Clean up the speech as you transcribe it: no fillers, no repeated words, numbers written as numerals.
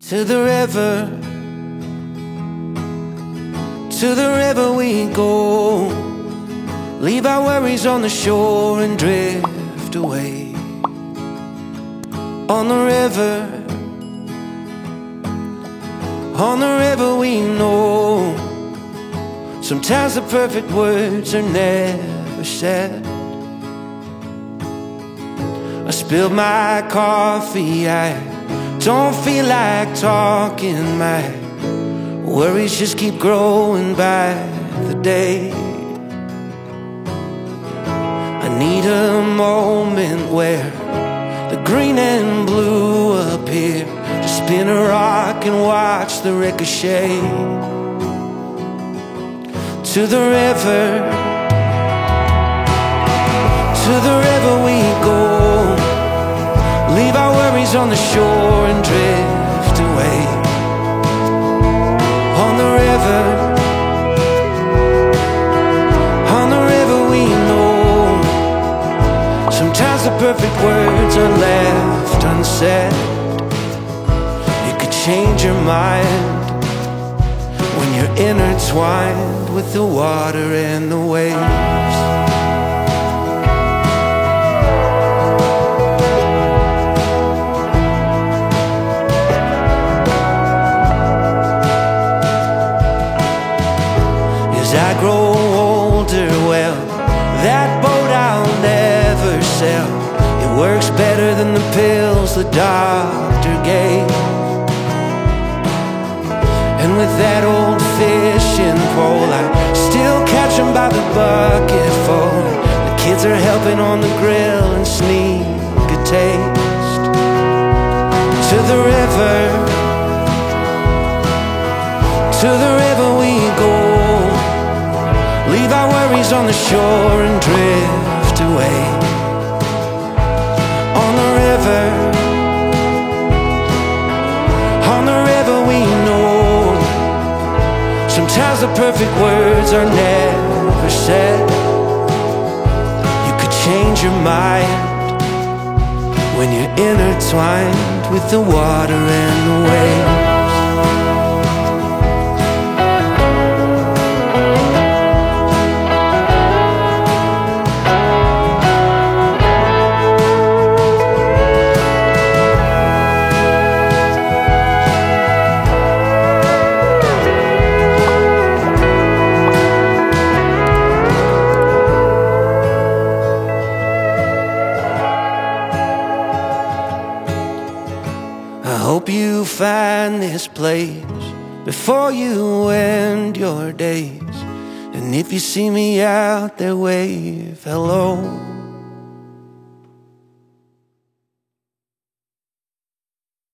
To the river we go. Leave our worries on the shore and drift away. On the river we know. Sometimes the perfect words are never said. I spilled my coffee, I don't feel like talking. My worries just keep growing by the day. I need a moment where the green and blue appear, to spin a rock and watch the ricochet. To the river we go. Leave our worries on the shore and drift away. On the river we know. Sometimes the perfect words are left unsaid. You could change your mind when you're intertwined with the water and the waves. As I grow older, well, that boat I'll never sail. It works better than the pills the doctor gave. And with that old fishing pole, I still catch 'em by the bucketful. The kids are helping on the grill and sneak a taste. To the river we go. Leave our worries on the shore and drift away. On the river we know. Sometimes the perfect words are never said. You could change your mind when you're intertwined with the water and the waves. Find this place before you end your days. And if you see me out there, wave hello.